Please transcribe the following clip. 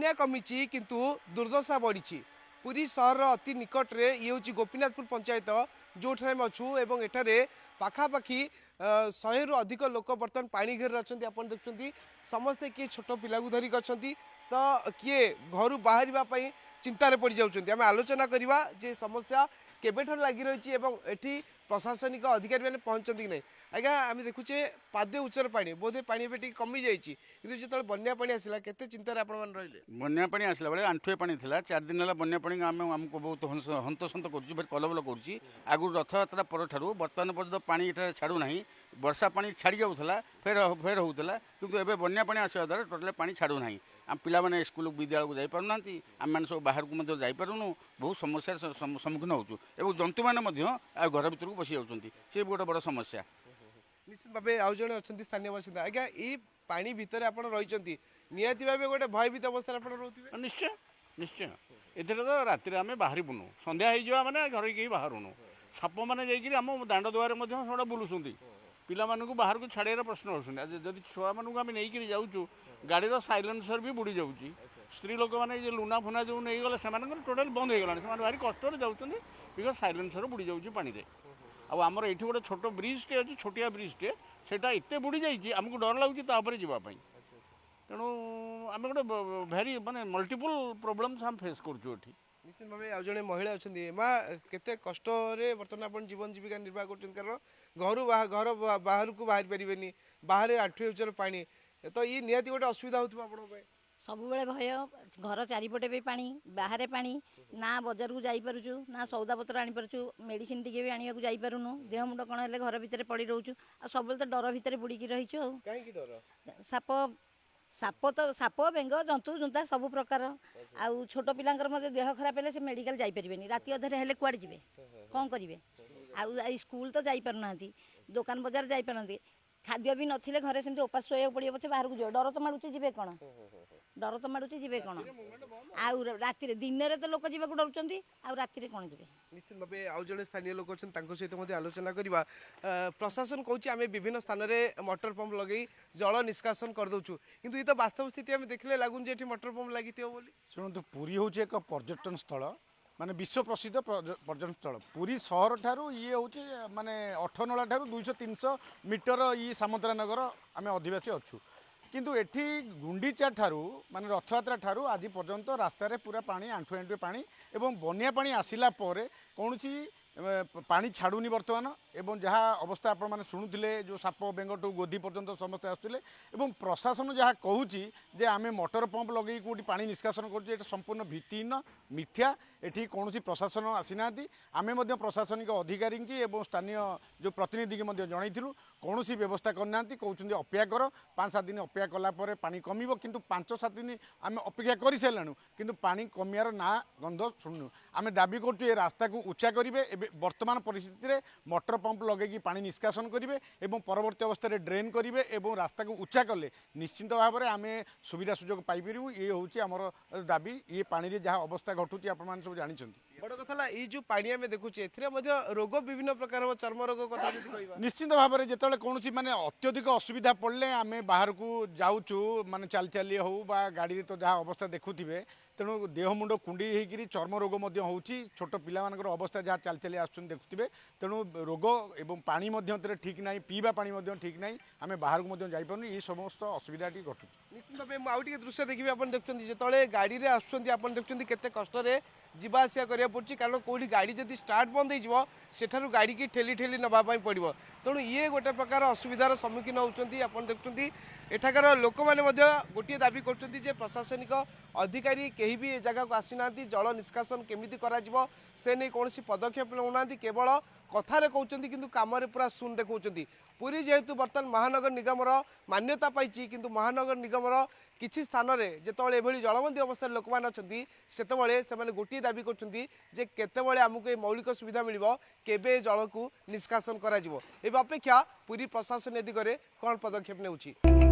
बन्या कमी किंतु दुर्दशा बढ़ी पुरी सहर अति निकट रे ये हूँ गोपीनाथपुर पंचायत जो अच्छू एवं एठारे पाखापाखि 100 रु अधिक लोक बर्तमान पानी घेर अच्छा आप देखुं समस्ते किए छोट पिला धरिक अच्छा तो किए घर बाहर चिंतार पड़ जाऊँ आम आलोचना करवा जे समस्या केबेठर लगी रही एठी प्रशासनिक अधिकारी मैंने पहुँचती कि नहीं आज्ञा आम देखुचे पादे उच्चर पानी बोधे पानी ए कमी जाइए जो बन्या पानी आसला केते चिंतार आपण मन रहिले बन्या पानी आसला बेले आंठुए पानी थिला 4 दिन है बन्या पानी आमको बहुत हंतसंत कर कलबल कर आगु रथयात्रा पर ठारू बर्तमान पर्यटन पानी ये छाड़ू ना वर्षा पानी छाड़ी जाऊला फेर फेर होता किंतु एबे बन्या पानी आसवा द्वारा टोटाल पानी छाड़ू ना आम पिलाने स्कूल विद्यालय को जापारूना आम मैंने सब बाहर को जापारूनु बहुत समस्या सम्मुखीन होचु एवं जंतु मैंने घर भर को बसी जाऊँच सी गोटे बड़ समस्या निश्चित भाव आउ जड़े अच्छा स्थानीय बासिंदा आज्ञा ये पानी भितर आप रही निहाती भाव गोटे भयभीत अवस्था रोते निश्चय निश्चय एथे तो राति आम बाहर बुनु संध्या हो मैंने घर कहीं बाहरुनु साप मैंने जाम दांड दुआर से बुलूँ पिला बाहर को छाड़े प्रश्न आसुँच जदि छुआ मानू आम नहीं जाऊँ गाड़ीर साइलेंसर भी बुड़ी जाऊँगी स्त्री लोक मैंने लुना फुना जो नहीं गले से टोटाल बंद हो गला भारी कष्ट जाऊँ बिकज साइलेंसर बुड़ी जाऊँगी पानी रे आमर ये गोटे छोट ब्रिजटे अच्छी छोटिया ब्रिजटे से एत बुड़ी जाइए आमको डर लगुच जावाई तेणु आम गोटे भेरी माने मल्टीपल प्रोब्लेम्स आम फेस करूँ निश्चित भाव आज जड़े महिला अच्छा माँ केते कष्ट बर्तमान आप जीवन जीविका निर्वाह कर घर बाहर को बाहर पारे बाहर आठुए उच्चर पानी तो ये निहाती गोटे असुविधा हो सब बेले भय घर चारिपटे भी पानी बाहर पानी ना बजार को जापरु ना सौदा पत्र आनीपरु मेडिसिन टी भी आने को जापरुनु देह मुंड कौन है घर भितर पड़ रोचु आ सब तो डर भितर बुड़ीकी रहीचु साप साप तो साप बेंग जंतु जुंता सब प्रकार आउ छोट पिलांकर मध्य देह खराब है से मेडिकल जापरेनि राति अधरे हेले कुआड़े जिवे कौन करेंगे आउ स्कूल तो जापारना दुकान बजार जापारना खाद्य भी नथिले घरे सेमती उपास शोया पड़े पछे बाहर को जो डर तो माड़ुची जीवे कौन डर तो माड़ुची जीवे कौन आउ राति दिन में तो लोक जीवा डरुंच आउ राति कौन जीवे निश्चित भाव आउ जड़े स्थानीय लोक अच्छा सहित आलोचना करवा प्रशासन कौच आम विभिन्न स्थान में मोटर पंप लगे जल निष्कासन करदे कि ये तो वास्तव स्थिति आम देखले लगुन जे मोटर पंप लगी शुणु पुरी हूँ एक पर्यटन स्थल माने विश्व प्रसिद्ध पर्यटन स्थल पुरी सहर ठारू ये हूँ माने अठनला ठारू 200-300 मीटर ये सामंतरा नगर आम अधिवासी अच्छू किंतु एठी गुंडीचा ठारू माने रथयात्रा ठारू आज पर्यंत रास्तार पूरा पानी आंठु आंठु पानी एवं बन्या पानी आसिला परे कौनसी पानी छाड़ूनी बर्तमान एवं जहाँ अवस्था आपण मैंने शुणुले जो साप बेंगटू गोदी पर्यंत समस्ते आसुले एवं प्रशासन जहाँ कहूँ जे आम मोटर पंप लगे कौटी पानी निष्कासन कर संपूर्ण भित्तिहीन मिथ्या एठी कौन प्रशासन आसीना आम प्रशासनिक अधिकारी की एवं स्थानीय जो प्रतिनिधि की जनईलु कौन व्यवस्था करना कहते अपेक्षा कर 5-7 दिन अपेक्षा कलापर पानी कमिब किंतु 5-7 दिन आम अपेक्षा कर सारूँ किंतु पानी कमियार ना गंध शुणु आम दाबी करुँ रास्ता को उच्चा करेंगे वर्तमान परिस्थिति में मोटर पंप लगे पानी निष्कासन करेंगे एवं परवर्ती अवस्था ड्रेन करेंगे एवं रास्ता को उच्चा कले निश्चिंत भाव में आम सुविधा सुजोग पाइपर ये हूँ आमर दाबी ये पानी जहाँ अवस्था घटुची आप सब जानते बड़ कथा ये जो पानी आम देखुचे रोग विभिन्न प्रकार चर्म रोग कथा निश्चिंत भाव में जिते कौन माने अत्यधिक असुविधा पड़े आम बाहर को जाऊँ माने चाल चाली हो गाड़ी तो जहाँ अवस्था देखुवे तेणु देह मुंड कुंडी होकर चर्म रोग हो छोट पिला अवस्था जहाँ चाल चाली आसुन देखुवे तेणु रोग एवं पानी ठीक ना पीवा पानी ठीक ना आम बाहर को जापार ये समस्त असुविधा घटू निश्चित भाव आउे दृश्य देखिए आप देखते जो गाड़ी में आसुँच देखते केते कष्ट जीवा आसिया करा पड़ी कारण कौटी गाड़ी जब स्टार्ट बंद हो गाड़ी की ठेली ठेली नापी पड़ो तेणु ये गोटे प्रकार असुविधार सम्मुखीन होती आप देखते एठाकार लोक मैंने गोटे दाबी कर प्रशासनिक अधिकारी कहीं भी जगह को आसीना जल निष्कासन केमी से नहीं कौन पदक्षेप नौना केवल कथार कहते कि कम पूरा शून देखा पुरी जेहेतु बर्तमान महानगर निगम मान्यता पाई किंतु महानगर निगम किसी स्थान में जिते ये जलबंदी अवस्था लोक मैंने से गोटे दाबी करते आमको ये मौलिक सुविधा मिल केबे जल को निष्कासन करा अपेक्षा पुरी प्रशासन ए दिगरे कौन पदक्षेप नेउछि।